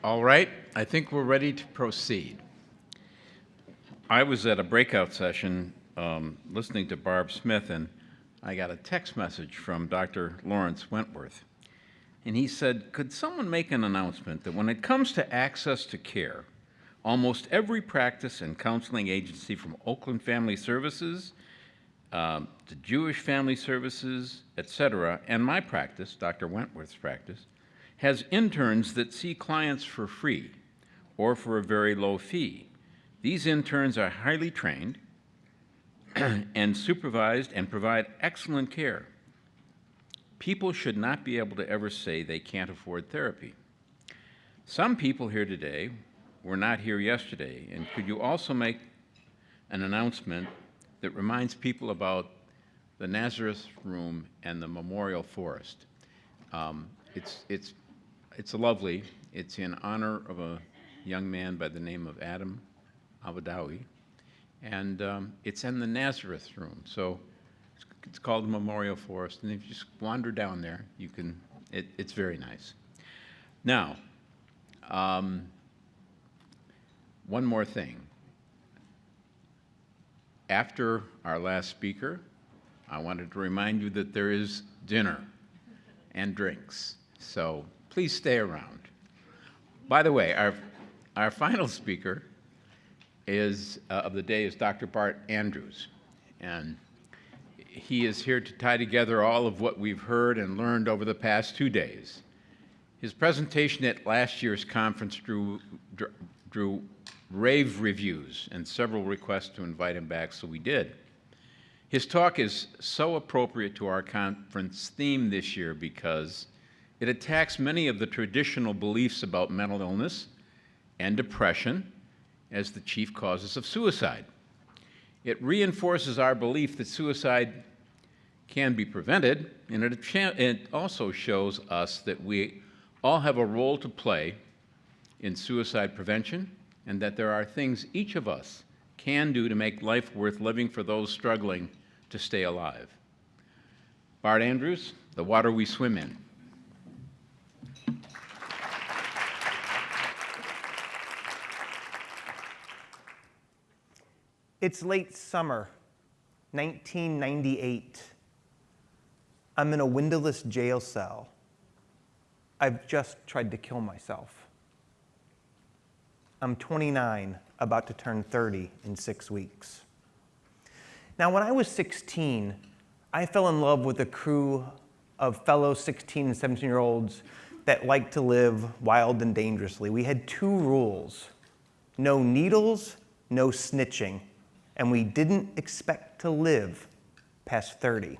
All right, I think we're ready to proceed. I was at a breakout session listening to Barb Smith, and I got a text message from Dr. Lawrence Wentworth. And he said, could someone make an announcement that when it comes to access to care, almost every practice and counseling agency from Oakland Family Services to Jewish Family Services, etc., and my practice, Dr. Wentworth's practice, has interns that see clients for free or for a very low fee. These interns are highly trained and supervised and provide excellent care. People should not be able to ever say they can't afford therapy. Some people here today were not here yesterday, and could you also make an announcement that reminds people about the Nazareth Room and the Memorial Forest? It's lovely. It's in honor of a young man by the name of Adam Abadawi, and it's in the Nazareth Room. So it's called the Memorial Forest, and if you just wander down there, you can. It's very nice. Now, one more thing. After our last speaker, I wanted to remind you that there is dinner and drinks. So please stay around. By the way, our final speaker of the day is Dr. Bart Andrews, and he is here to tie together all of what we've heard and learned over the past 2 days. His presentation at last year's conference drew rave reviews and several requests to invite him back, so we did. His talk is so appropriate to our conference theme this year because it attacks many of the traditional beliefs about mental illness and depression as the chief causes of suicide. It reinforces our belief that suicide can be prevented, and it also shows us that we all have a role to play in suicide prevention, and that there are things each of us can do to make life worth living for those struggling to stay alive. Bart Andrews, The Water We Swim In. It's late summer, 1998. I'm in a windowless jail cell. I've just tried to kill myself. I'm 29, about to turn 30 in 6 weeks. Now, when I was 16, I fell in love with a crew of fellow 16 and 17-year-olds that liked to live wild and dangerously. We had 2 rules: no needles, no snitching. And we didn't expect to live past 30.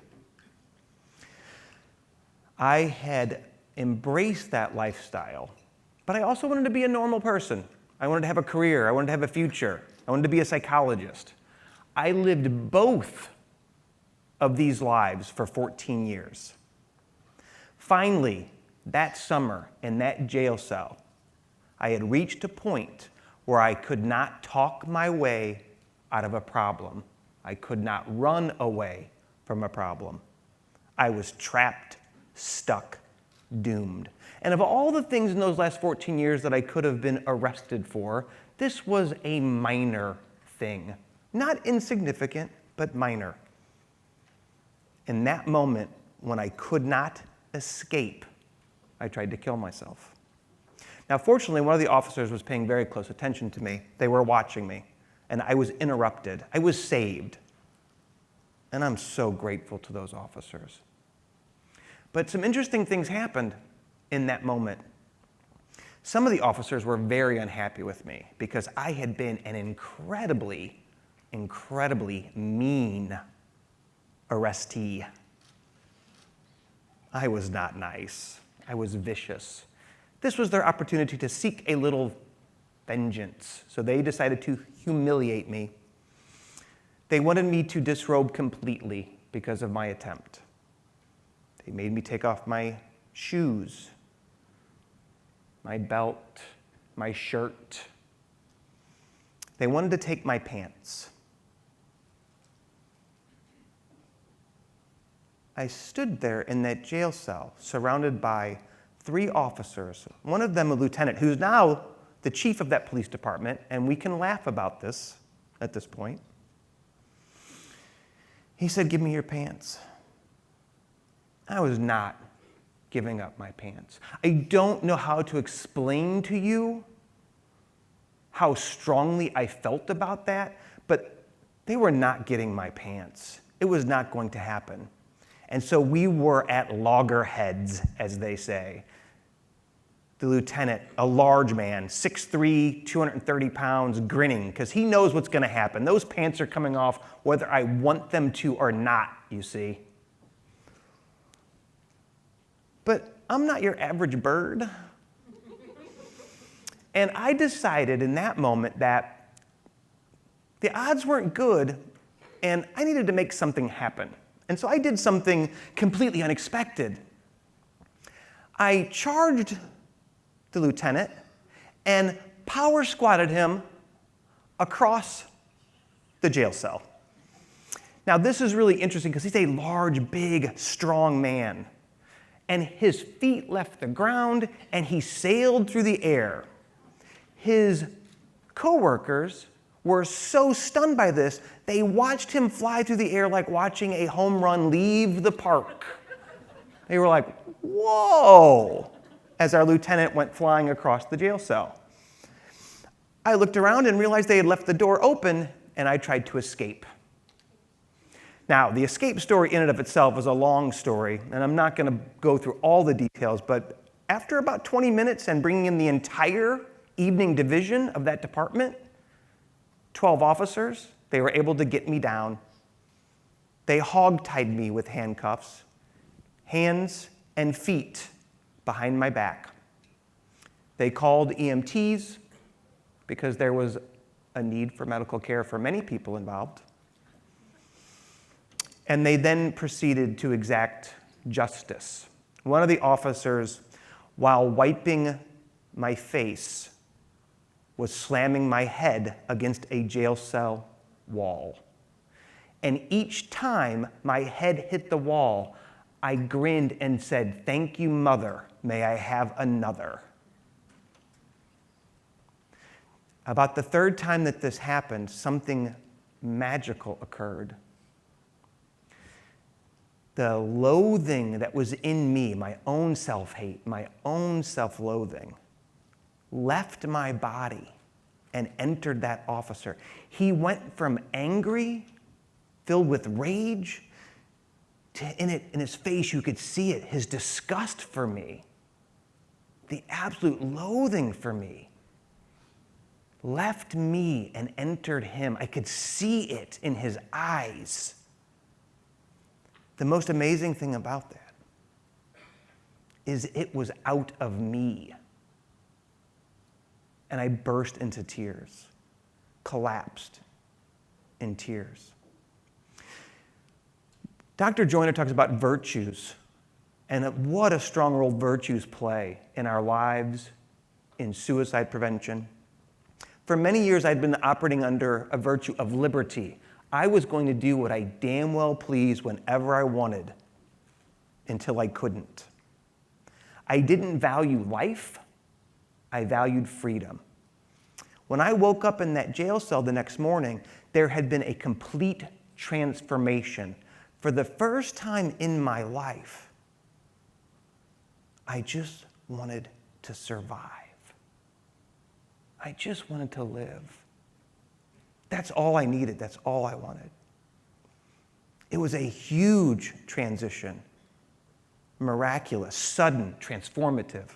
I had embraced that lifestyle, but I also wanted to be a normal person. I wanted to have a career. I wanted to have a future. I wanted to be a psychologist. I lived both of these lives for 14 years. Finally, that summer in that jail cell, I had reached a point where I could not talk my way out of a problem. I could not run away from a problem. I was trapped, stuck, doomed. And of all the things in those last 14 years that I could have been arrested for, this was a minor thing. Not insignificant, but minor. In that moment, when I could not escape, I tried to kill myself. Now, fortunately, one of the officers was paying very close attention to me. They were watching me. And I was interrupted. I was saved. And I'm so grateful to those officers. But some interesting things happened in that moment. Some of the officers were very unhappy with me because I had been an incredibly mean arrestee. I was not nice. I was vicious. This was their opportunity to seek a little vengeance. So they decided to humiliate me. They wanted me to disrobe completely because of my attempt. They made me take off my shoes, my belt, my shirt. They wanted to take my pants. I stood there in that jail cell, surrounded by 3 officers, one of them a lieutenant, who's now the chief of that police department, and we can laugh about this at this point. He said, "Give me your pants." I was not giving up my pants. I don't know how to explain to you how strongly I felt about that, but they were not getting my pants. It was not going to happen. And so we were at loggerheads, as they say. The lieutenant, a large man, 6'3", 230 pounds, grinning, because he knows what's going to happen. Those pants are coming off whether I want them to or not, you see. But I'm not your average bird. And I decided in that moment that the odds weren't good, and I needed to make something happen. And so I did something completely unexpected. I charged the lieutenant and power squatted him across the jail cell. Now, this is really interesting because he's a large, big, strong man. And his feet left the ground and he sailed through the air. His coworkers were so stunned by this, they watched him fly through the air like watching a home run leave the park. They were like, "Whoa," as our lieutenant went flying across the jail cell. I looked around and realized they had left the door open, and I tried to escape. Now, the escape story in and of itself is a long story, and I'm not going to go through all the details, but after about 20 minutes and bringing in the entire evening division of that department, 12 officers, they were able to get me down. They hog-tied me with handcuffs, hands and feet behind my back. They called EMTs because there was a need for medical care for many people involved. And they then proceeded to exact justice. One of the officers, while wiping my face, was slamming my head against a jail cell wall. And each time my head hit the wall, I grinned and said, "Thank you, Mother. May I have another?" About the 3rd time that this happened, something magical occurred. The loathing that was in me, my own self-hate, my own self-loathing, left my body and entered that officer. He went from angry, filled with rage, to in his face you could see it, his disgust for me, the absolute loathing for me, left me and entered him. I could see it in his eyes. The most amazing thing about that is it was out of me. And I burst into tears, collapsed in tears. Dr. Joyner talks about virtues and what a strong role virtues play in our lives, in suicide prevention. For many years, I'd been operating under a virtue of liberty. I was going to do what I damn well pleased whenever I wanted until I couldn't. I didn't value life. I valued freedom. When I woke up in that jail cell the next morning, there had been a complete transformation. For the first time in my life, I just wanted to survive. I just wanted to live. That's all I needed. That's all I wanted. It was a huge transition. Miraculous, sudden, transformative.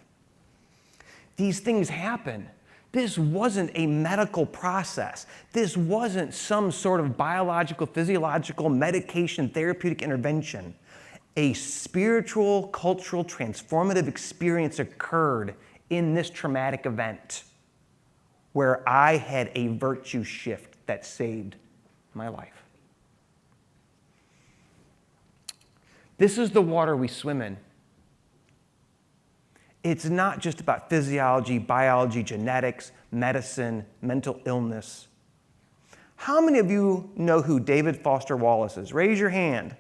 These things happen. This wasn't a medical process. This wasn't some sort of biological, physiological, medication, therapeutic intervention. A spiritual, cultural, transformative experience occurred in this traumatic event where I had a virtue shift that saved my life. This is the water we swim in. It's not just about physiology, biology, genetics, medicine, mental illness. How many of you know who David Foster Wallace is? Raise your hand.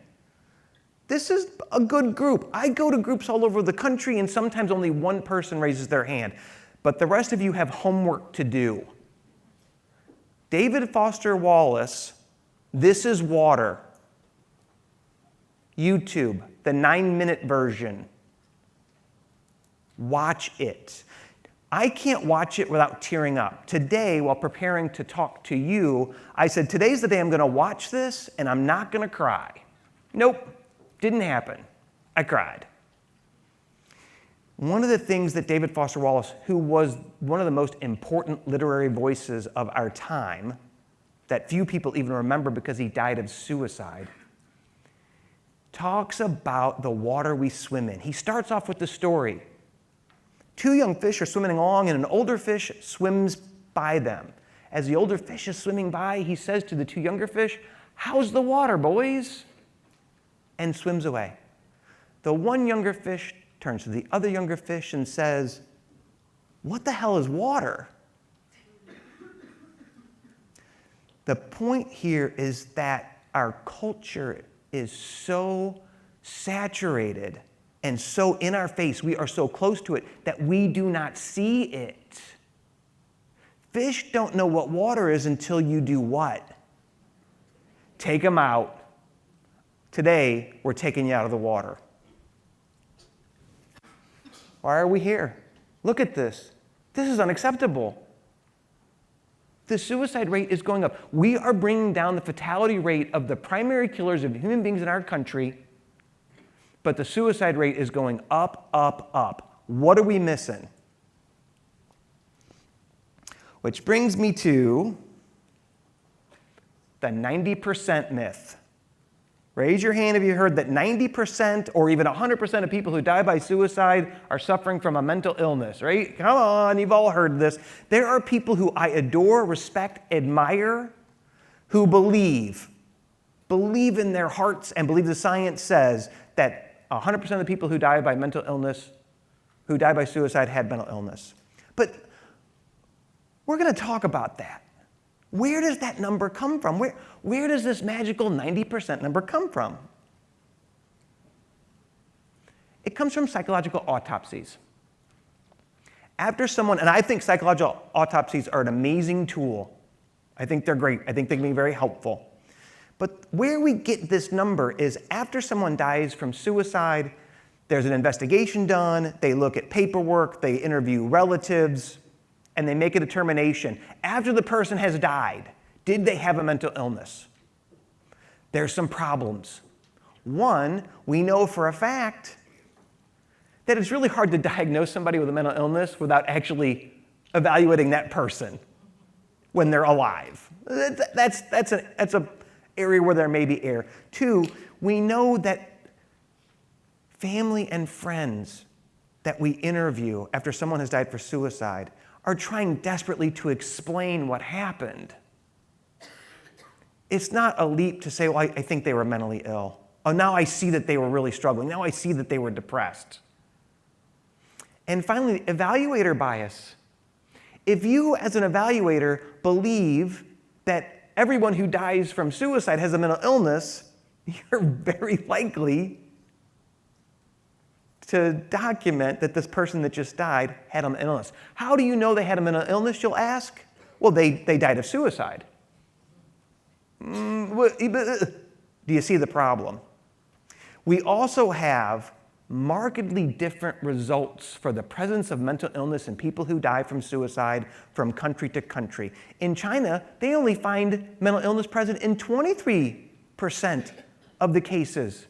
This is a good group. I go to groups all over the country, and sometimes only one person raises their hand. But the rest of you have homework to do. David Foster Wallace, This is Water. YouTube, the 9-minute version. Watch it. I can't watch it without tearing up. Today, while preparing to talk to you, I said, today's the day I'm going to watch this, and I'm not going to cry. Nope, didn't happen. I cried. One of the things that David Foster Wallace, who was one of the most important literary voices of our time, that few people even remember because he died of suicide, talks about the water we swim in. He starts off with the story. 2 young fish are swimming along, and an older fish swims by them. As the older fish is swimming by, he says to the 2 younger fish, "How's the water, boys?" and swims away. The one younger fish turns to the other younger fish and says, "What the hell is water?" The point here is that our culture is so saturated and so in our face, we are so close to it that we do not see it. Fish don't know what water is until you do what? Take them out. Today, we're taking you out of the water. Why are we here? Look at this. This is unacceptable. The suicide rate is going up. We are bringing down the fatality rate of the primary killers of human beings in our country, but the suicide rate is going up, up, up. What are we missing? Which brings me to the 90% myth. Raise your hand if you heard that 90% or even 100% of people who die by suicide are suffering from a mental illness, right? Come on, you've all heard this. There are people who I adore, respect, admire, who believe in their hearts and believe the science says that 100% of the people who die by mental illness, who die by suicide, had mental illness. But we're going to talk about that. Where does that number come from? Where does this magical 90% number come from? It comes from psychological autopsies. After someone, and I think psychological autopsies are an amazing tool. I think they're great. I think they can be very helpful. But where we get this number is after someone dies from suicide, there's an investigation done, they look at paperwork, they interview relatives, and they make a determination. After the person has died, did they have a mental illness? There's some problems. One, we know for a fact that it's really hard to diagnose somebody with a mental illness without actually evaluating that person when they're alive. That's an area where there may be error. Two, we know that family and friends that we interview after someone has died for suicide are trying desperately to explain what happened. It's not a leap to say, well, I think they were mentally ill. Oh, now I see that they were really struggling. Now I see that they were depressed. And finally, evaluator bias. If you, as an evaluator, believe that everyone who dies from suicide has a mental illness, you're very likely to document that this person that just died had a mental illness. How do you know they had a mental illness, you'll ask? Well, they died of suicide. Do you see the problem? We also have markedly different results for the presence of mental illness in people who die from suicide from country to country. In China, they only find mental illness present in 23% of the cases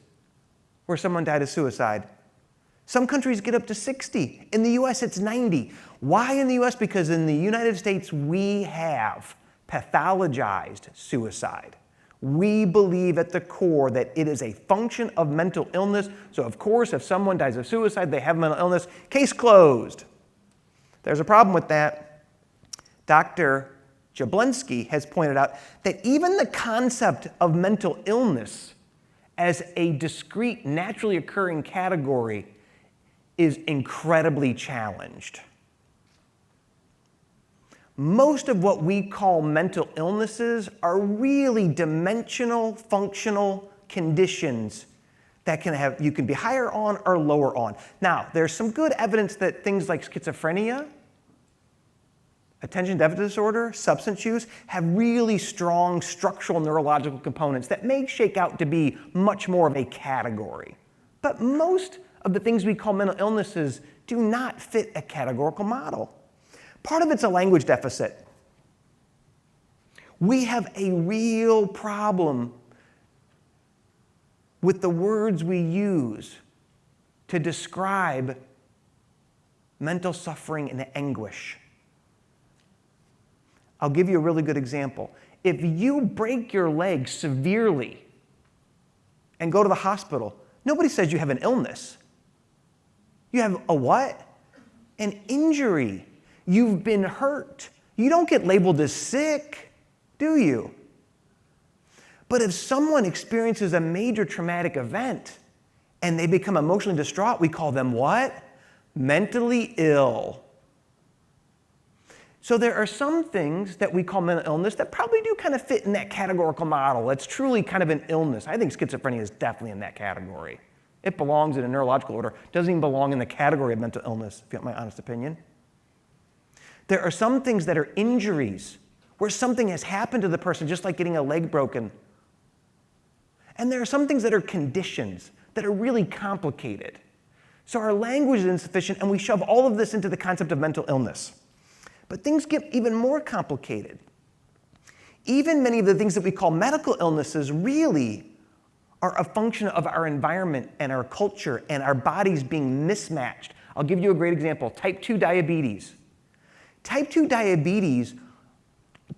where someone died of suicide. Some countries get up to 60. In the US, it's 90. Why in the US? Because in the United States, we have pathologized suicide. We believe at the core that it is a function of mental illness. So of course, if someone dies of suicide, they have mental illness. Case closed. There's a problem with that. Dr. Jablonski has pointed out that even the concept of mental illness as a discrete, naturally occurring category is incredibly challenged. Most of what we call mental illnesses are really dimensional, functional conditions that you can be higher on or lower on. Now, there's some good evidence that things like schizophrenia, attention deficit disorder, substance use have really strong structural neurological components that may shake out to be much more of a category. But most of the things we call mental illnesses do not fit a categorical model. Part of it's a language deficit. We have a real problem with the words we use to describe mental suffering and anguish. I'll give you a really good example. If you break your leg severely and go to the hospital, nobody says you have an illness. You have a what? An injury. You've been hurt. You don't get labeled as sick, do you? But if someone experiences a major traumatic event and they become emotionally distraught, we call them what? Mentally ill. So there are some things that we call mental illness that probably do kind of fit in that categorical model. It's truly kind of an illness. I think schizophrenia is definitely in that category. It belongs in a neurological order. It doesn't even belong in the category of mental illness, if you want my honest opinion. There are some things that are injuries, where something has happened to the person, just like getting a leg broken. And there are some things that are conditions that are really complicated. So our language is insufficient, and we shove all of this into the concept of mental illness. But things get even more complicated. Even many of the things that we call medical illnesses really are a function of our environment and our culture and our bodies being mismatched. I'll give you a great example. Type 2 diabetes. Type 2 diabetes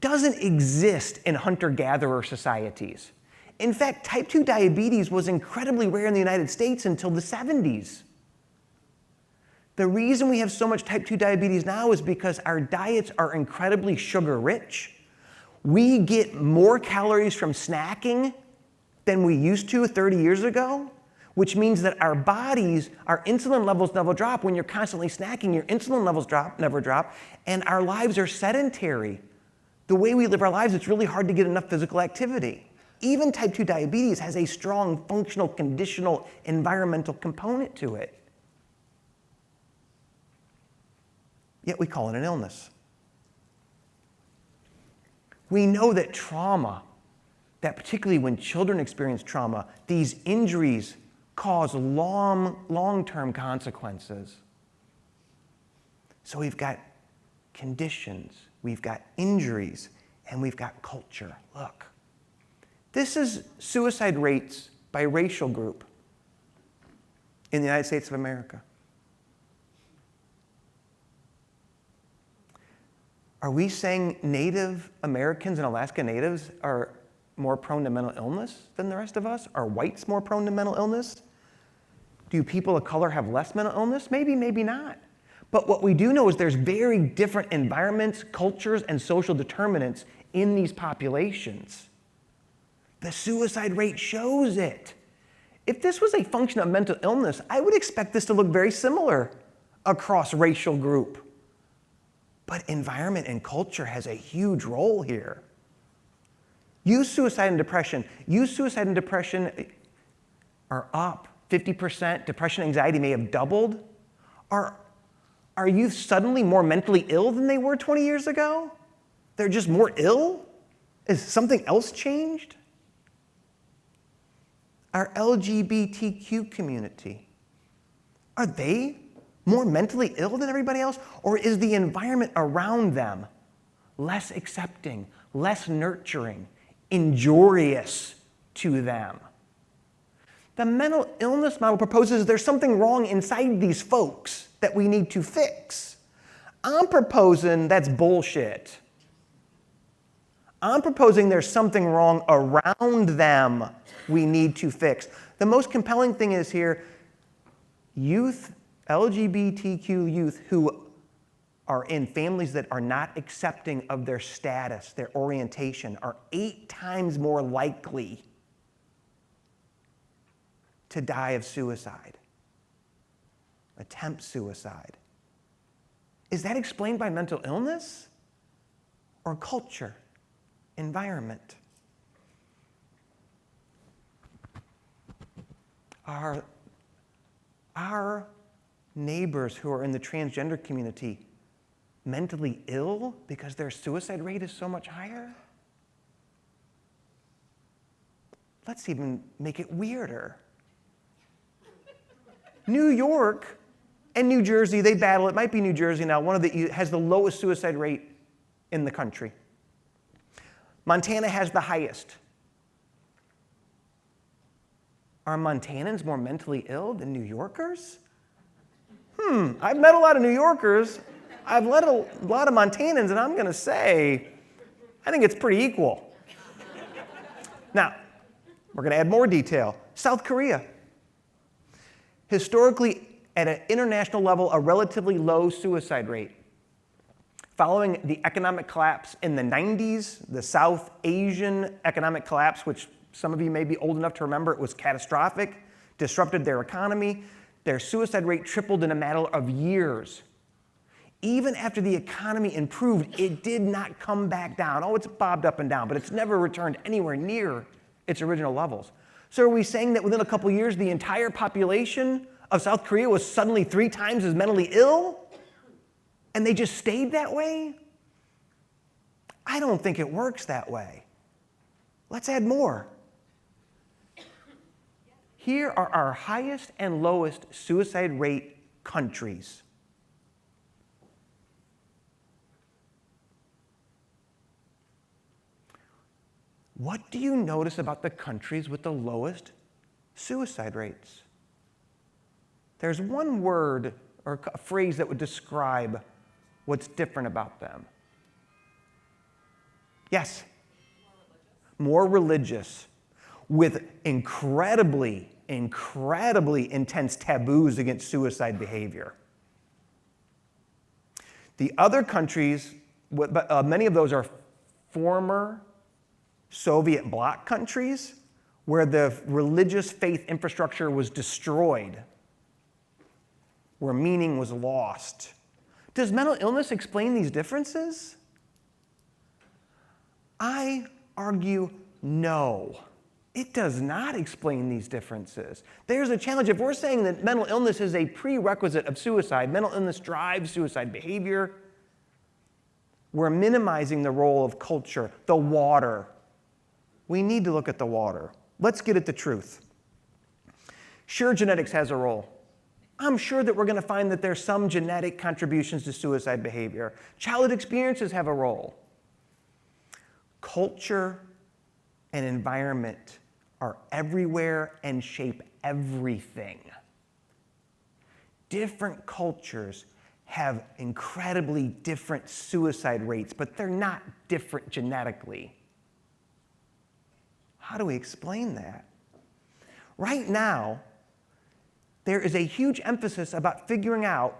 doesn't exist in hunter-gatherer societies. In fact, type 2 diabetes was incredibly rare in the United States until the 70s. The reason we have so much type 2 diabetes now is because our diets are incredibly sugar-rich. We get more calories from snacking than we used to 30 years ago, which means that our bodies, our insulin levels never drop. When you're constantly snacking, your insulin levels never drop, and our lives are sedentary. The way we live our lives, it's really hard to get enough physical activity. Even type 2 diabetes has a strong functional, conditional, environmental component to it. Yet we call it an illness. We know that trauma, that particularly when children experience trauma, these injuries cause long-term consequences. So we've got conditions, we've got injuries, and we've got culture. Look, this is suicide rates by racial group in the United States of America. Are we saying Native Americans and Alaska Natives are more prone to mental illness than the rest of us? Are whites more prone to mental illness? Do people of color have less mental illness? Maybe, maybe not. But what we do know is there's very different environments, cultures, and social determinants in these populations. The suicide rate shows it. If this was a function of mental illness, I would expect this to look very similar across racial group. But environment and culture has a huge role here. Youth suicide and depression. Youth suicide and depression are up 50%. Depression and anxiety may have doubled. Are youth suddenly more mentally ill than they were 20 years ago? They're just more ill? Is something else changed? Our LGBTQ community, are they more mentally ill than everybody else? Or is the environment around them less accepting, less nurturing, injurious to them? The mental illness model proposes there's something wrong inside these folks that we need to fix. I'm proposing that's bullshit. I'm proposing there's something wrong around them we need to fix. The most compelling thing is here, youth, LGBTQ youth who are in families that are not accepting of their status, their orientation, are 8 times more likely to die of suicide, attempt suicide. Is that explained by mental illness or culture, environment? Are our neighbors who are in the transgender community mentally ill because their suicide rate is so much higher? Let's even make it weirder. New York and New Jersey, they battle. It might be New Jersey now. Has the lowest suicide rate in the country. Montana has the highest. Are Montanans more mentally ill than New Yorkers? I've met a lot of New Yorkers. I've met a lot of Montanans, and I'm going to say, I think it's pretty equal. Now, we're going to add more detail. South Korea. Historically, at an international level, a relatively low suicide rate. Following the economic collapse in the 90s, the South Asian economic collapse, which some of you may be old enough to remember, it was catastrophic, disrupted their economy. Their suicide rate tripled in a matter of years. Even after the economy improved, it did not come back down. Oh, it's bobbed up and down, but it's never returned anywhere near its original levels. So are we saying that within a couple years, the entire population of South Korea was suddenly 3 times as mentally ill? And they just stayed that way? I don't think it works that way. Let's add more. Here are our highest and lowest suicide rate countries. What do you notice about the countries with the lowest suicide rates? There's one word or a phrase that would describe what's different about them. Yes? More religious, with incredibly intense taboos against suicide behavior. The other countries, many of those are former Soviet bloc countries where the religious faith infrastructure was destroyed, where meaning was lost. Does mental illness explain these differences? I argue no. It does not explain these differences. There's a challenge. If we're saying that mental illness is a prerequisite of suicide, mental illness drives suicide behavior, we're minimizing the role of culture, the water. We need to look at the water. Let's get at the truth. Sure, genetics has a role. I'm sure that we're going to find that there's some genetic contributions to suicide behavior. Childhood experiences have a role. Culture and environment are everywhere and shape everything. Different cultures have incredibly different suicide rates, but they're not different genetically. How do we explain that? Right now, there is a huge emphasis about figuring out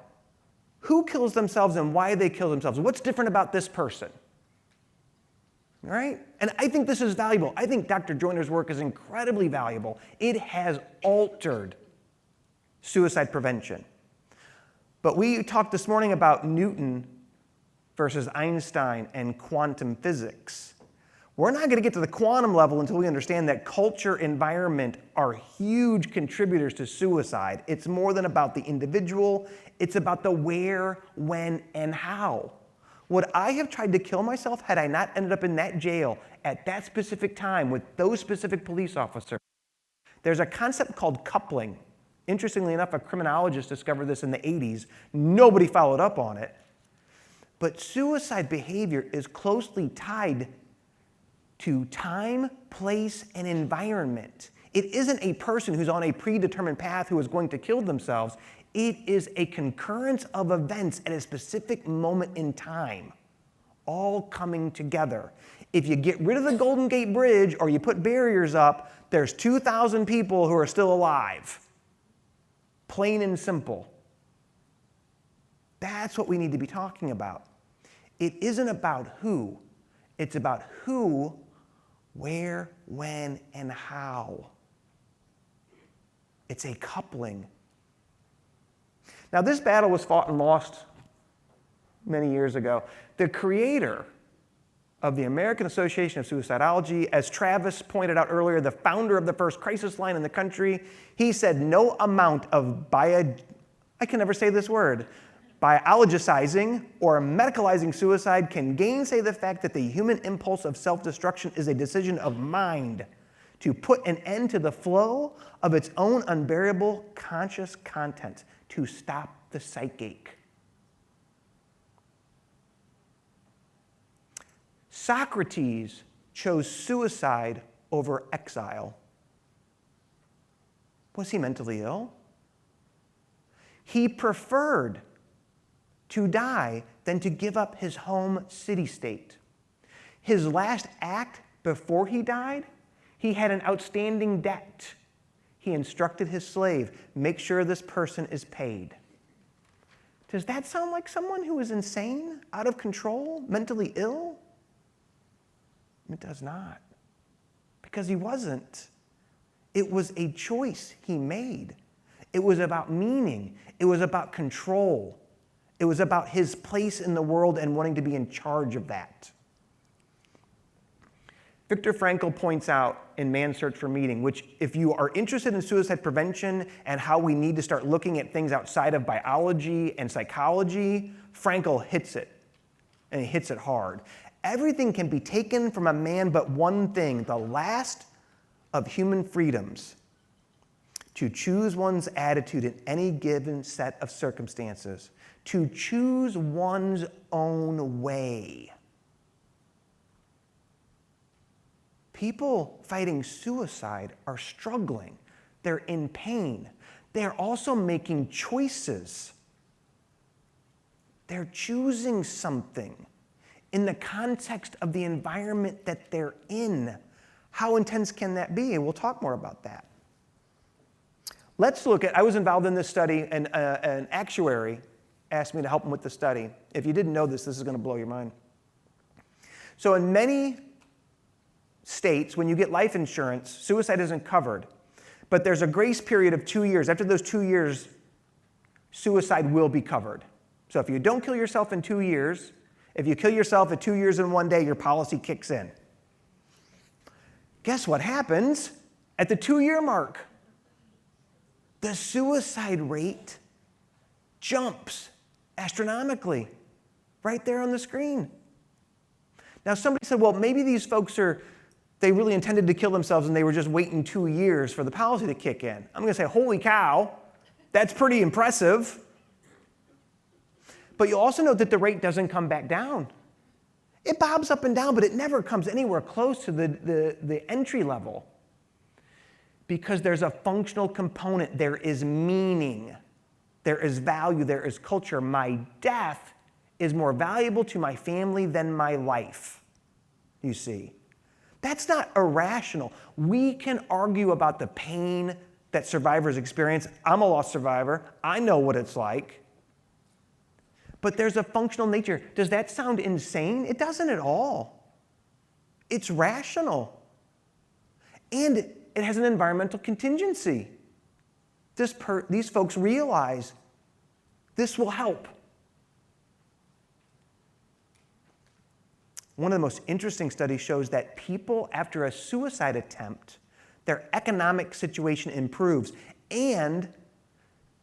who kills themselves and why they kill themselves. What's different about this person? All right? And I think this is valuable. I think Dr. Joyner's work is incredibly valuable. It has altered suicide prevention. But we talked this morning about Newton versus Einstein and quantum physics. We're not going to get to the quantum level until we understand that culture, environment are huge contributors to suicide. It's more than about the individual. It's about the where, when, and how. Would I have tried to kill myself had I not ended up in that jail at that specific time with those specific police officers? There's a concept called coupling. Interestingly enough, a criminologist discovered this in the 80s. Nobody followed up on it. But suicide behavior is closely tied to time, place, and environment. It isn't a person who's on a predetermined path who is going to kill themselves. It is a concurrence of events at a specific moment in time, all coming together. If you get rid of the Golden Gate Bridge or you put barriers up, there's 2,000 people who are still alive. Plain and simple. That's what we need to be talking about. It isn't about who. It's about who, where, when, and how. It's a coupling. Now, this battle was fought and lost many years ago. The creator of the American Association of Suicidology. As Travis pointed out earlier, the founder of the first crisis line in the country, he said no amount of I can never say this word, biologicizing or medicalizing suicide can gainsay the fact that the human impulse of self-destruction is a decision of mind to put an end to the flow of its own unbearable conscious content, to stop the psychache. Socrates chose suicide over exile. Was he mentally ill? He preferred to die than to give up his home city-state. His last act before he died, he had an outstanding debt. He instructed his slave, make sure this person is paid. Does that sound like someone who is insane, out of control, mentally ill? It does not, because he wasn't. It was a choice he made. It was about meaning. It was about control. It was about his place in the world and wanting to be in charge of that. Viktor Frankl points out in Man's Search for Meaning, which if you are interested in suicide prevention and how we need to start looking at things outside of biology and psychology, Frankl hits it, and he hits it hard. Everything can be taken from a man but one thing, the last of human freedoms, to choose one's attitude in any given set of circumstances, to choose one's own way. People fighting suicide are struggling. They're in pain. They're also making choices. They're choosing something in the context of the environment that they're in. How intense can that be? And we'll talk more about that. Let's look at, I was involved in this study, and an actuary asked me to help him with the study. If you didn't know this is going to blow your mind. So in many states, when you get life insurance, suicide isn't covered. But there's a grace period of 2 years. After those 2 years, suicide will be covered. So if you don't kill yourself in 2 years, if you kill yourself at 2 years and 1 day, your policy kicks in. Guess what happens at the 2-year mark? The suicide rate jumps astronomically right there on the screen. Now somebody said, well, maybe these folks they really intended to kill themselves and they were just waiting 2 years for the policy to kick in. I'm going to say, holy cow, that's pretty impressive. But you'll also note that the rate doesn't come back down. It bobs up and down, but it never comes anywhere close to the entry level. Because there's a functional component. There is meaning. There is value. There is culture. My death is more valuable to my family than my life, you see. That's not irrational. We can argue about the pain that survivors experience. I'm a lost survivor. I know what it's like. But there's a functional nature. Does that sound insane? It doesn't at all. It's rational. And it has an environmental contingency. These folks realize this will help. One of the most interesting studies shows that people after a suicide attempt, their economic situation improves. And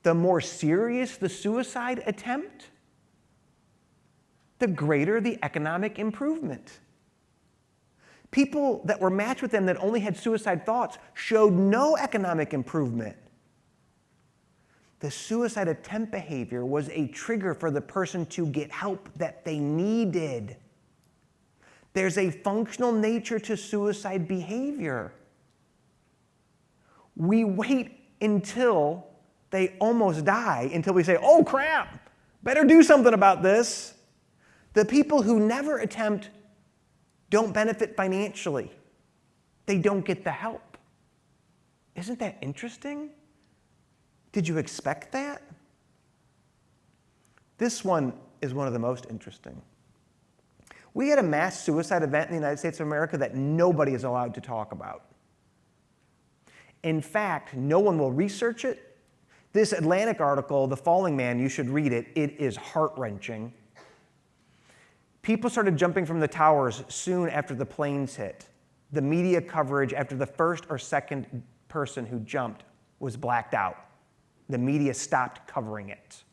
the more serious the suicide attempt, the greater the economic improvement. People that were matched with them that only had suicide thoughts showed no economic improvement. The suicide attempt behavior was a trigger for the person to get help that they needed. There's a functional nature to suicide behavior. We wait until they almost die, until we say, oh crap, better do something about this. The people who never attempt don't benefit financially. They don't get the help. Isn't that interesting? Did you expect that? This one is one of the most interesting. We had a mass suicide event in the United States of America that nobody is allowed to talk about. In fact, no one will research it. This Atlantic article, The Falling Man, you should read it. It is heart-wrenching. People started jumping from the towers soon after the planes hit. The media coverage after the first or second person who jumped was blacked out. The media stopped covering it.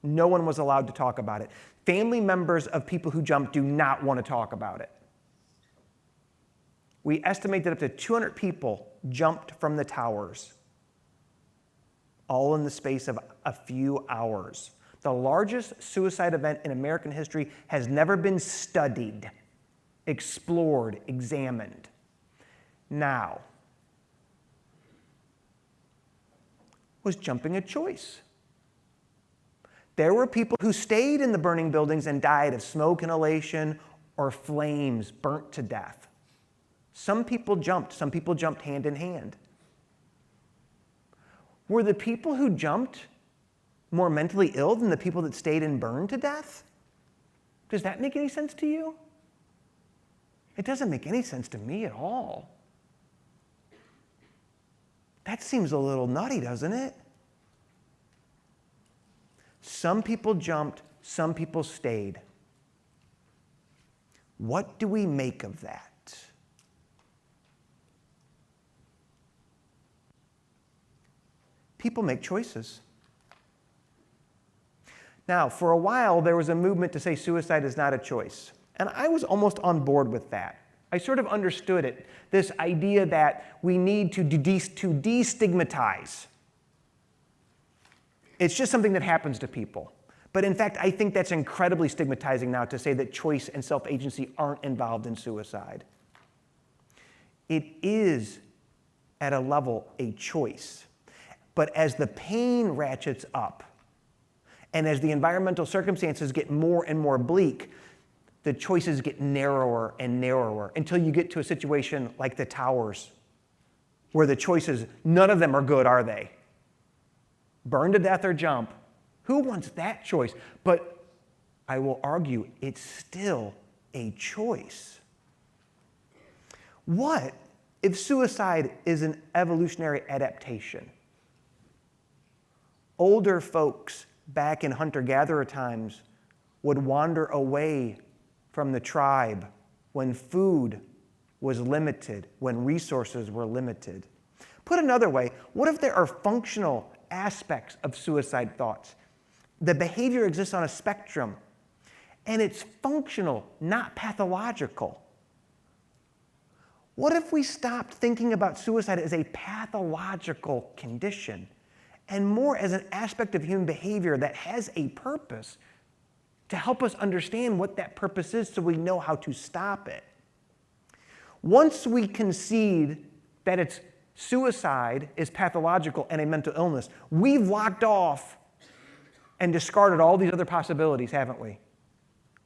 No one was allowed to talk about it. Family members of people who jumped do not want to talk about it. We estimate that up to 200 people jumped from the towers, all in the space of a few hours. The largest suicide event in American history has never been studied, explored, examined. Now, was jumping a choice? There were people who stayed in the burning buildings and died of smoke inhalation or flames, burnt to death. Some people jumped hand in hand. Were the people who jumped more mentally ill than the people that stayed and burned to death? Does that make any sense to you? It doesn't make any sense to me at all. That seems a little nutty, doesn't it? Some people jumped, some people stayed. What do we make of that? People make choices. Now, for a while, there was a movement to say suicide is not a choice. And I was almost on board with that. I sort of understood it, this idea that we need to destigmatize. It's just something that happens to people. But in fact, I think that's incredibly stigmatizing now to say that choice and self-agency aren't involved in suicide. It is, at a level, a choice. But as the pain ratchets up, and as the environmental circumstances get more and more bleak, the choices get narrower and narrower until you get to a situation like the towers, where the choices, none of them are good, are they? Burn to death or jump. Who wants that choice? But I will argue it's still a choice. What if suicide is an evolutionary adaptation? Older folks back in hunter-gatherer times would wander away from the tribe when food was limited, when resources were limited. Put another way, what if there are functional aspects of suicide thoughts? The behavior exists on a spectrum, and it's functional, not pathological. What if we stopped thinking about suicide as a pathological condition and more as an aspect of human behavior that has a purpose to help us understand what that purpose is so we know how to stop it? Once we concede that it's suicide is pathological and a mental illness, we've locked off and discarded all these other possibilities, haven't we?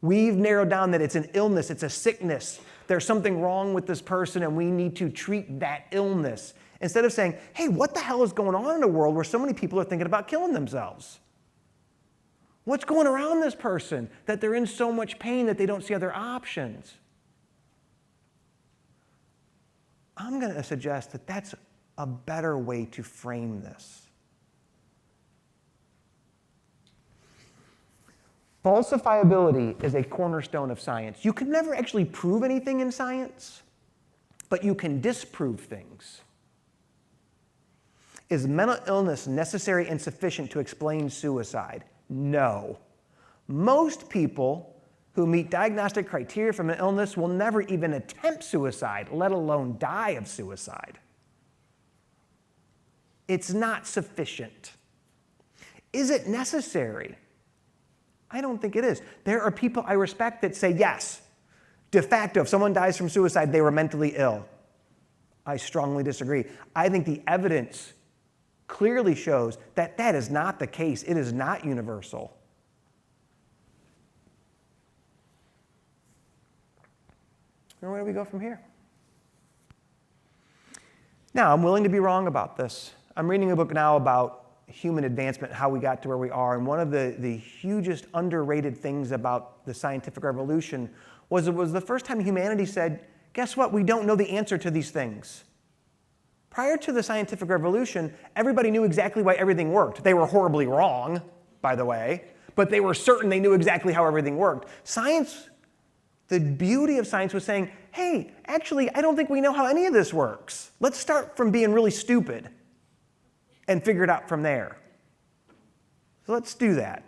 We've narrowed down that it's an illness, it's a sickness. There's something wrong with this person and we need to treat that illness. Instead of saying, hey, what the hell is going on in a world where so many people are thinking about killing themselves? What's going around this person that they're in so much pain that they don't see other options? I'm going to suggest that that's a better way to frame this. Falsifiability is a cornerstone of science. You can never actually prove anything in science, but you can disprove things. Is mental illness necessary and sufficient to explain suicide? No. Most people who meet diagnostic criteria for an illness will never even attempt suicide, let alone die of suicide. It's not sufficient. Is it necessary? I don't think it is. There are people I respect that say, yes, de facto, if someone dies from suicide, they were mentally ill. I strongly disagree. I think the evidence clearly shows that that is not the case. It is not universal. Where do we go from here? Now, I'm willing to be wrong about this. I'm reading a book now about human advancement, how we got to where we are, and one of the hugest underrated things about the scientific revolution was it was the first time humanity said, guess what, we don't know the answer to these things. Prior to the scientific revolution, everybody knew exactly why everything worked. They were horribly wrong, by the way, but they were certain they knew exactly how everything worked. Science The beauty of science was saying, hey, actually, I don't think we know how any of this works. Let's start from being really stupid and figure it out from there. So let's do that.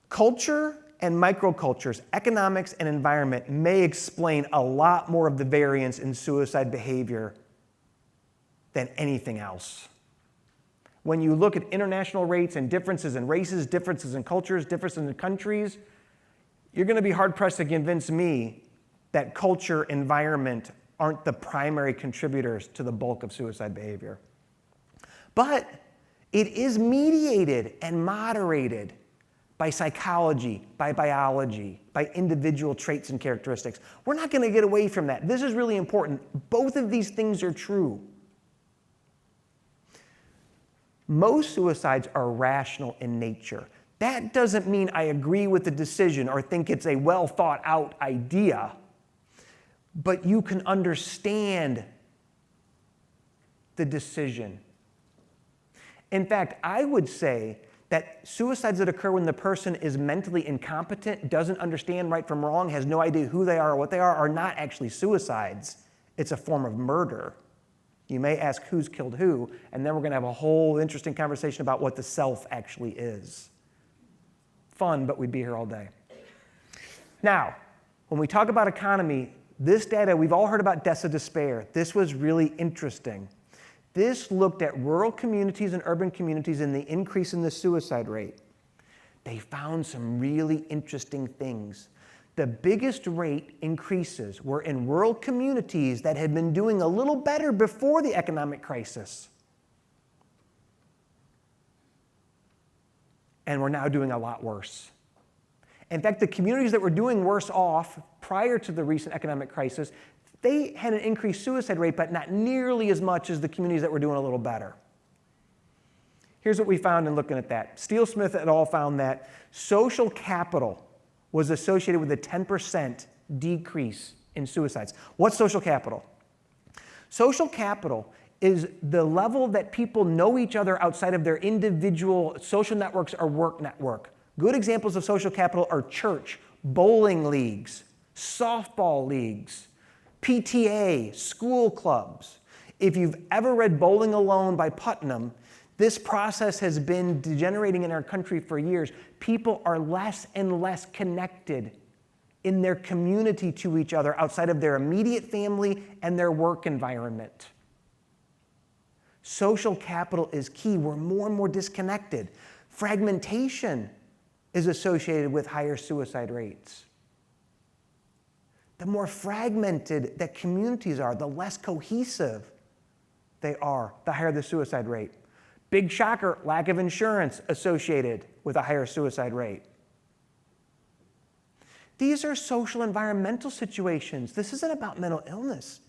Culture and microcultures, economics and environment may explain a lot more of the variance in suicide behavior than anything else. When you look at international rates and differences in races, differences in cultures, differences in countries, you're going to be hard-pressed to convince me that culture, environment aren't the primary contributors to the bulk of suicide behavior. But it is mediated and moderated by psychology, by biology, by individual traits and characteristics. We're not going to get away from that. This is really important. Both of these things are true. Most suicides are rational in nature. That doesn't mean I agree with the decision or think it's a well thought out idea, but you can understand the decision. In fact, I would say that suicides that occur when the person is mentally incompetent, doesn't understand right from wrong, has no idea who they are or what they are not actually suicides. It's a form of murder. You may ask who's killed who, and then we're going to have a whole interesting conversation about what the self actually is. Fun, but we'd be here all day. Now, when we talk about economy, this data, we've all heard about deaths of despair. This was really interesting. This looked at rural communities and urban communities and the increase in the suicide rate. They found some really interesting things. The biggest rate increases were in rural communities that had been doing a little better before the economic crisis. And we're now doing a lot worse. In fact, the communities that were doing worse off prior to the recent economic crisis, they had an increased suicide rate, but not nearly as much as the communities that were doing a little better. Here's what we found in looking at that. Steele Smith et al. Found that social capital was associated with a 10% decrease in suicides. What's social capital? Social capital is the level that people know each other outside of their individual social networks or work network. Good examples of social capital are church, bowling leagues, softball leagues, PTA, school clubs. If you've ever read Bowling Alone by Putnam, this process has been degenerating in our country for years. People are less and less connected in their community to each other outside of their immediate family and their work environment. Social capital is key. We're more and more disconnected. Fragmentation is associated with higher suicide rates. The more fragmented that communities are, the less cohesive they are, the higher the suicide rate. Big shocker, lack of insurance associated with a higher suicide rate. These are social environmental situations. This isn't about mental illness.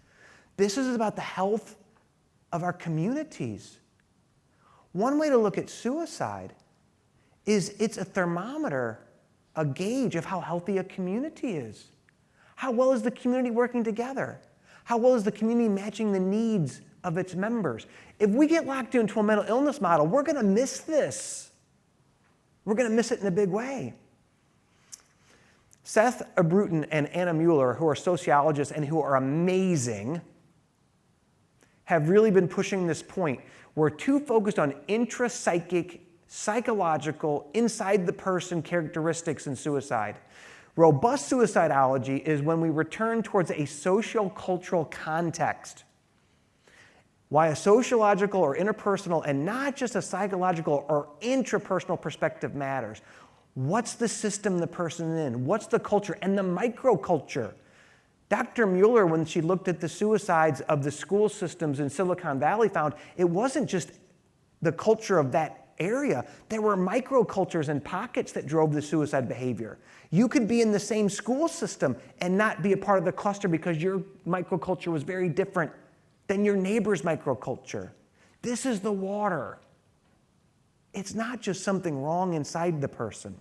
This is about the health of our communities. One way to look at suicide is it's a thermometer, a gauge of how healthy a community is. How well is the community working together? How well is the community matching the needs of its members? If we get locked into a mental illness model, we're going to miss this. We're going to miss it in a big way. Seth Abrutin and Anna Mueller, who are sociologists and who are amazing, have really been pushing this point. We're too focused on intrapsychic, psychological, inside the person characteristics in suicide. Robust suicidology is when we return towards a socio-cultural context. Why a sociological or interpersonal and not just a psychological or intrapersonal perspective matters. What's the system the person's in? What's the culture and the microculture? Dr. Mueller, when she looked at the suicides of the school systems in Silicon Valley, found it wasn't just the culture of that area. There were microcultures and pockets that drove the suicide behavior. You could be in the same school system and not be a part of the cluster because your microculture was very different than your neighbor's microculture. This is the water. It's not just something wrong inside the person.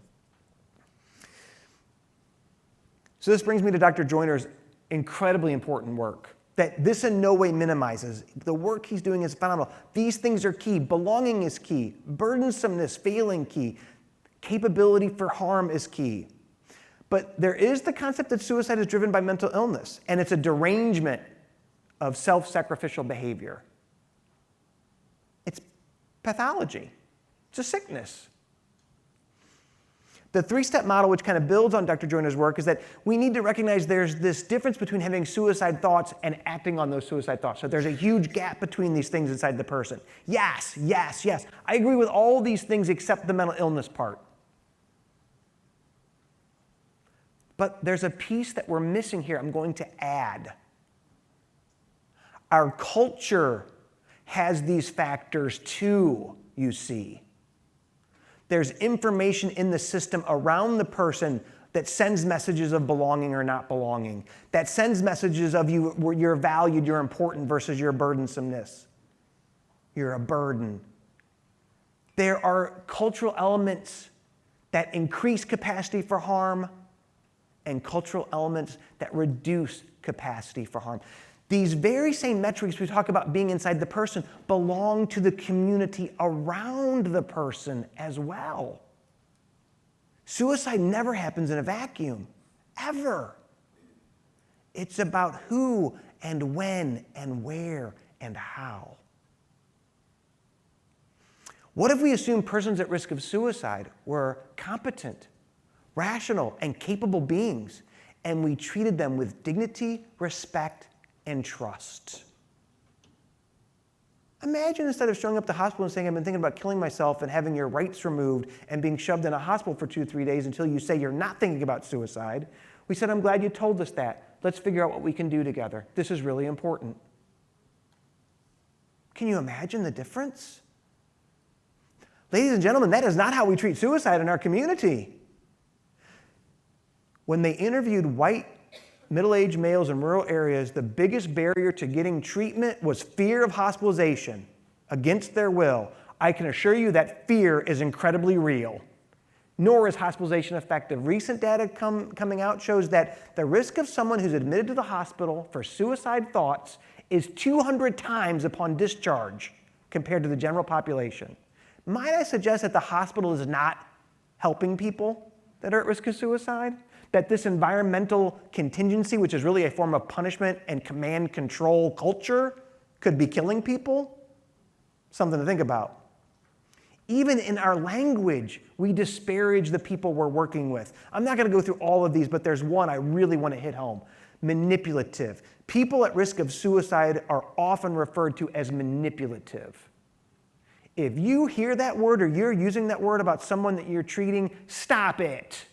So this brings me to Dr. Joyner's incredibly important work that this in no way minimizes. The work he's doing is phenomenal. These things are key. Belonging is key. Burdensomeness, failing key. Capability for harm is key. But there is the concept that suicide is driven by mental illness, and it's a derangement of self-sacrificial behavior. It's pathology. It's a sickness. The three-step model, which kind of builds on Dr. Joyner's work, is that we need to recognize there's this difference between having suicide thoughts and acting on those suicide thoughts. So there's a huge gap between these things inside the person. Yes, yes, yes. I agree with all these things except the mental illness part. But there's a piece that we're missing here I'm going to add. Our culture has these factors too, you see. There's information in the system around the person that sends messages of belonging or not belonging, that sends messages of you're valued, you're important versus your burdensomeness. You're a burden. There are cultural elements that increase capacity for harm and cultural elements that reduce capacity for harm. These very same metrics we talk about being inside the person belong to the community around the person as well. Suicide never happens in a vacuum, ever. It's about who and when and where and how. What if we assume persons at risk of suicide were competent, rational, and capable beings, and we treated them with dignity, respect, and trust? Imagine instead of showing up to the hospital and saying, I've been thinking about killing myself, and having your rights removed and being shoved in a hospital for 2-3 days until you say you're not thinking about suicide, we said, I'm glad you told us that. Let's figure out what we can do together. This is really important. Can you imagine the difference? Ladies and gentlemen, that is not how we treat suicide in our community. When they interviewed white middle-aged males in rural areas, the biggest barrier to getting treatment was fear of hospitalization against their will. I can assure you that fear is incredibly real. Nor is hospitalization effective. Recent data coming out shows that the risk of someone who's admitted to the hospital for suicide thoughts is 200 times upon discharge compared to the general population. Might I suggest that the hospital is not helping people that are at risk of suicide? That this environmental contingency, which is really a form of punishment and command control culture, could be killing people? Something to think about. Even in our language, we disparage the people we're working with. I'm not going to go through all of these, but there's one I really want to hit home. Manipulative. People at risk of suicide are often referred to as manipulative. If you hear that word or you're using that word about someone that you're treating, stop it.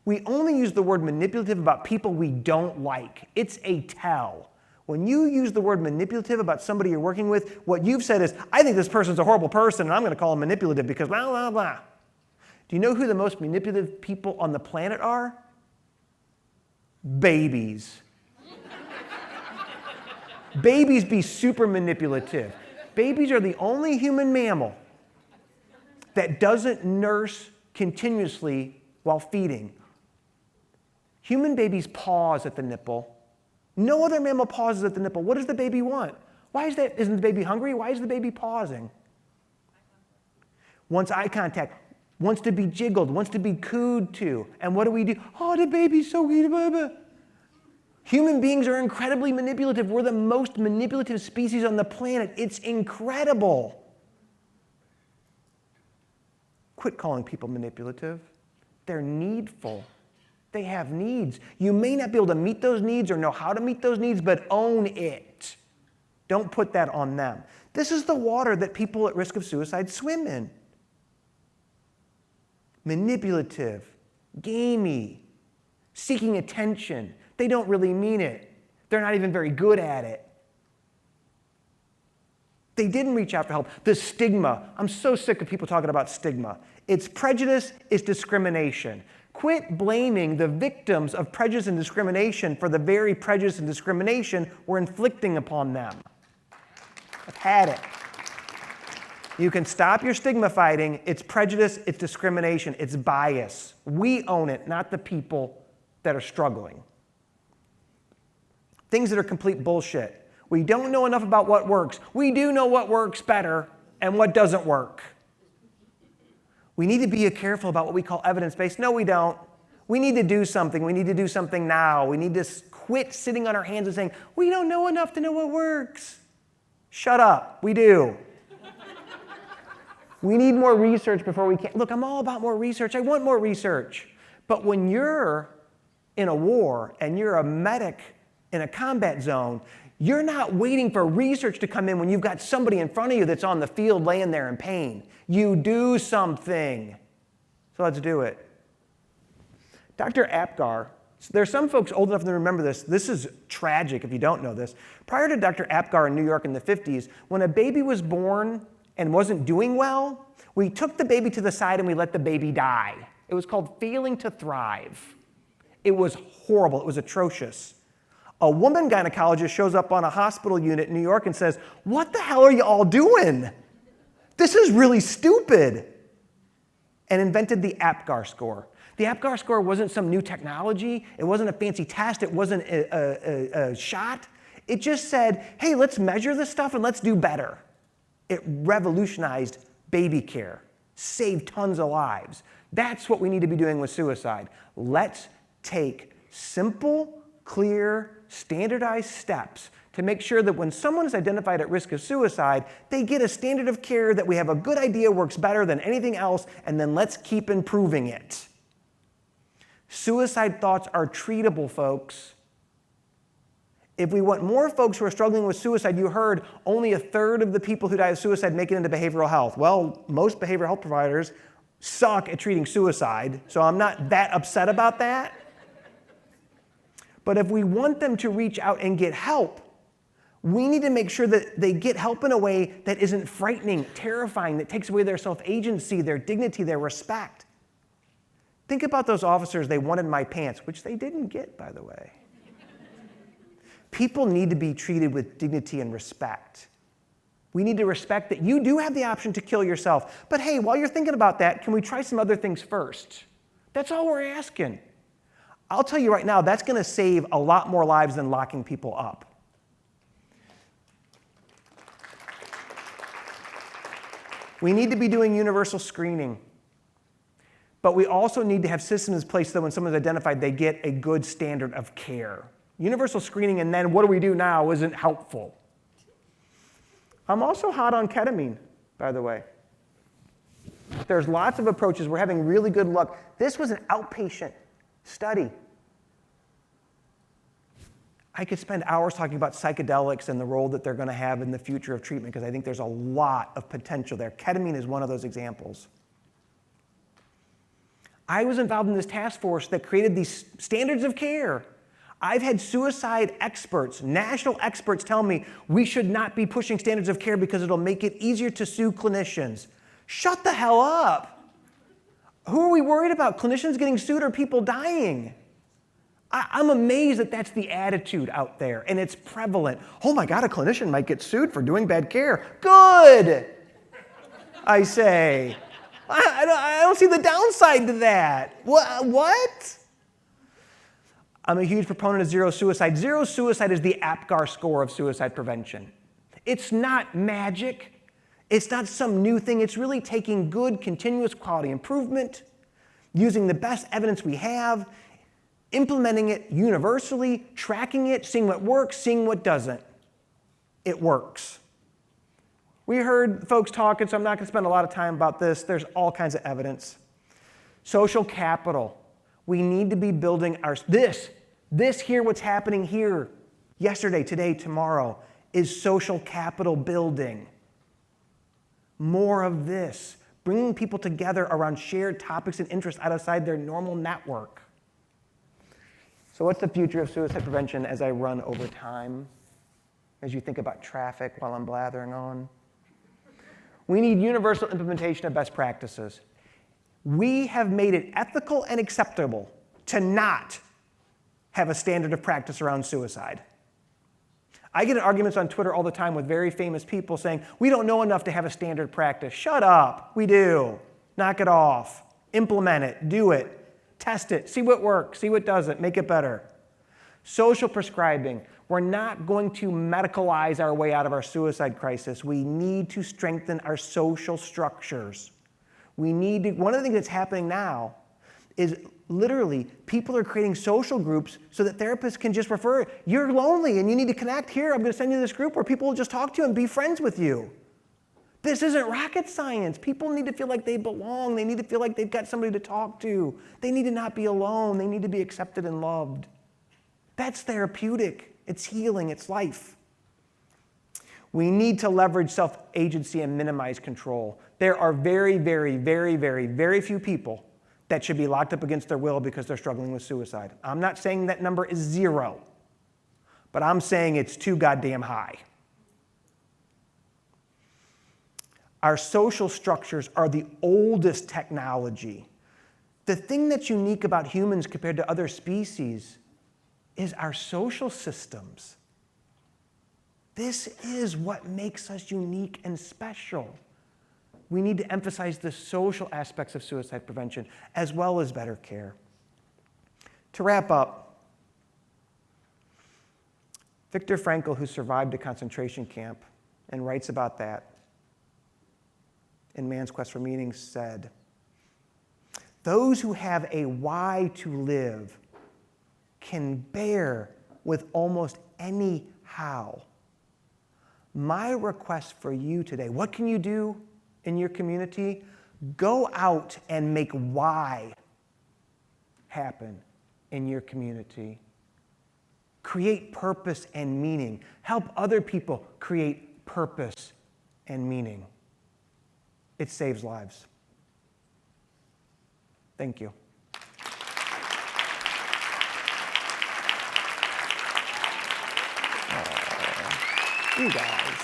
We only use the word manipulative about people we don't like. It's a tell. When you use the word manipulative about somebody you're working with, what you've said is, I think this person's a horrible person and I'm going to call him manipulative because blah, blah, blah. Do you know who the most manipulative people on the planet are? Babies. Babies be super manipulative. Babies are the only human mammal that doesn't nurse continuously while feeding. Human babies pause at the nipple. No other mammal pauses at the nipple. What does the baby want? Why is that? Isn't the baby hungry? Why is the baby pausing? Wants eye contact, wants to be jiggled, wants to be cooed to. And what do? Oh, the baby's so cute. Human beings are incredibly manipulative. We're the most manipulative species on the planet. It's incredible. Quit calling people manipulative. They're needful. They have needs. You may not be able to meet those needs or know how to meet those needs, but own it. Don't put that on them. This is the water that people at risk of suicide swim in. Manipulative, gamey, seeking attention. They don't really mean it. They're not even very good at it. They didn't reach out for help. The stigma. I'm so sick of people talking about stigma. It's prejudice, it's discrimination. Quit blaming the victims of prejudice and discrimination for the very prejudice and discrimination we're inflicting upon them. I've had it. You can stop your stigma fighting. It's prejudice, it's discrimination, it's bias. We own it, not the people that are struggling. Things that are complete bullshit. We don't know enough about what works. We do know what works better and what doesn't work. We need to be careful about what we call evidence-based. No, we don't. We need to do something. We need to do something now. We need to quit sitting on our hands and saying, we don't know enough to know what works. Shut up. We do. We need more research before we can. Look, I'm all about more research. I want more research. But when you're in a war and you're a medic in a combat zone, you're not waiting for research to come in when you've got somebody in front of you that's on the field laying there in pain. You do something. So let's do it. Dr. Apgar, there's some folks old enough to remember this. This is tragic if you don't know this. Prior to Dr. Apgar in New York in the 50s, when a baby was born and wasn't doing well, we took the baby to the side and we let the baby die. It was called failing to thrive. It was horrible. It was atrocious. A woman gynecologist shows up on a hospital unit in New York and says, what the hell are you all doing? This is really stupid. And invented the Apgar score. The Apgar score wasn't some new technology. It wasn't a fancy test. It wasn't a shot. It just said, hey, let's measure this stuff and let's do better. It revolutionized baby care, saved tons of lives. That's what we need to be doing with suicide. Let's take simple, clear, standardized steps to make sure that when someone is identified at risk of suicide, they get a standard of care that we have a good idea works better than anything else, and then let's keep improving it. Suicide thoughts are treatable, folks. If we want more folks who are struggling with suicide, you heard only a third of the people who die of suicide make it into behavioral health. Well, most behavioral health providers suck at treating suicide, so I'm not that upset about that. But if we want them to reach out and get help, we need to make sure that they get help in a way that isn't frightening, terrifying, that takes away their self-agency, their dignity, their respect. Think about those officers, they wanted my pants, which they didn't get, by the way. People need to be treated with dignity and respect. We need to respect that you do have the option to kill yourself. But hey, while you're thinking about that, can we try some other things first? That's all we're asking. I'll tell you right now, that's going to save a lot more lives than locking people up. We need to be doing universal screening. But we also need to have systems in place so when someone's identified, they get a good standard of care. Universal screening and then what do we do now isn't helpful. I'm also hot on ketamine, by the way. There's lots of approaches. We're having really good luck. This was an outpatient study. I could spend hours talking about psychedelics and the role that they're going to have in the future of treatment because I think there's a lot of potential there. Ketamine is one of those examples. I was involved in this task force that created these standards of care. I've had suicide experts, national experts tell me we should not be pushing standards of care because it'll make it easier to sue clinicians. Shut the hell up. Who are we worried about? Clinicians getting sued or people dying? I'm amazed that that's the attitude out there, and it's prevalent. Oh my God, a clinician might get sued for doing bad care. Good, I say. I don't see the downside to that. What? I'm a huge proponent of zero suicide. Zero suicide is the Apgar score of suicide prevention. It's not magic. It's not some new thing. It's really taking good, continuous quality improvement, using the best evidence we have, implementing it universally, tracking it, seeing what works, seeing what doesn't. It works. We heard folks talking, so I'm not going to spend a lot of time about this. There's all kinds of evidence. Social capital. We need to be building this here, what's happening here, yesterday, today, tomorrow, is social capital building. More of this, bringing people together around shared topics and interests outside their normal network. So what's the future of suicide prevention as I run over time? As you think about traffic while I'm blathering on? We need universal implementation of best practices. We have made it ethical and acceptable to not have a standard of practice around suicide. I get in arguments on Twitter all the time with very famous people saying, we don't know enough to have a standard practice. Shut up, we do. Knock it off, implement it, do it, test it, see what works, see what doesn't, make it better. Social prescribing. We're not going to medicalize our way out of our suicide crisis. We need to strengthen our social structures. One of the things that's happening now is literally people are creating social groups so that therapists can just refer, you're lonely and you need to connect here. I'm going to send you this group where people will just talk to you and be friends with you. This isn't rocket science. People need to feel like they belong. They need to feel like they've got somebody to talk to. They need to not be alone. They need to be accepted and loved. That's therapeutic. It's healing. It's life. We need to leverage self-agency and minimize control. There are very, very, very, very, very few people that should be locked up against their will because they're struggling with suicide. I'm not saying that number is 0, but I'm saying it's too goddamn high. Our social structures are the oldest technology. The thing that's unique about humans compared to other species is our social systems. This is what makes us unique and special. We need to emphasize the social aspects of suicide prevention as well as better care. To wrap up, Viktor Frankl, who survived a concentration camp and writes about that in Man's Quest for Meaning, said, "Those who have a why to live can bear with almost any how." My request for you today, what can you do in your community? Go out and make why happen in your community. Create purpose and meaning. Help other people create purpose and meaning. It saves lives. Thank you. You guys.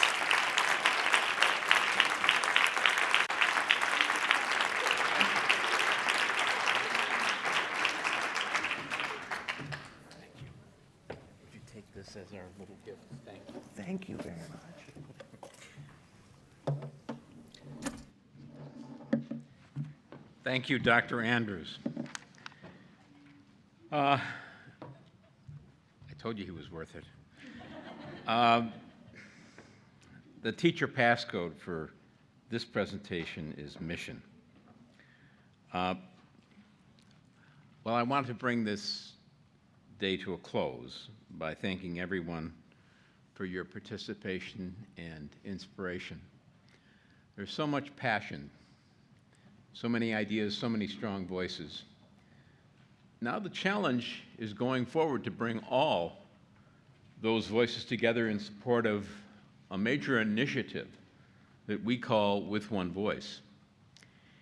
Would you take this as our little gift? Thank you. Thank you very much. Thank you, Dr. Andrews. I told you he was worth it. The teacher passcode for this presentation is mission. Well, I want to bring this day to a close by thanking everyone for your participation and inspiration. There's so much passion, so many ideas, so many strong voices. Now the challenge is going forward to bring all those voices together in support of a major initiative that we call With One Voice.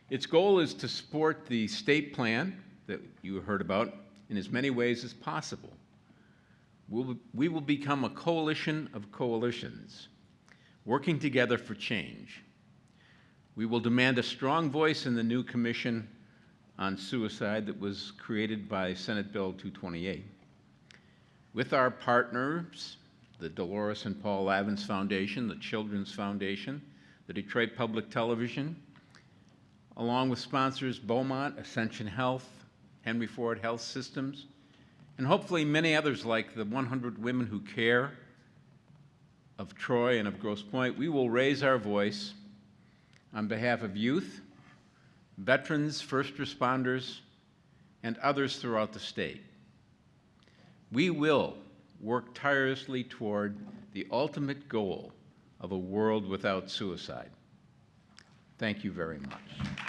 Its goal is to support the state plan that you heard about in as many ways as possible. We will become a coalition of coalitions, working together for change. We will demand a strong voice in the new commission on suicide that was created by Senate Bill 228. With our partners, the Dolores and Paul Lavins Foundation, the Children's Foundation, the Detroit Public Television, along with sponsors Beaumont, Ascension Health, Henry Ford Health Systems, and hopefully many others like the 100 Women Who Care of Troy and of Grosse Pointe, we will raise our voice on behalf of youth, veterans, first responders, and others throughout the state. We will work tirelessly toward the ultimate goal of a world without suicide. Thank you very much.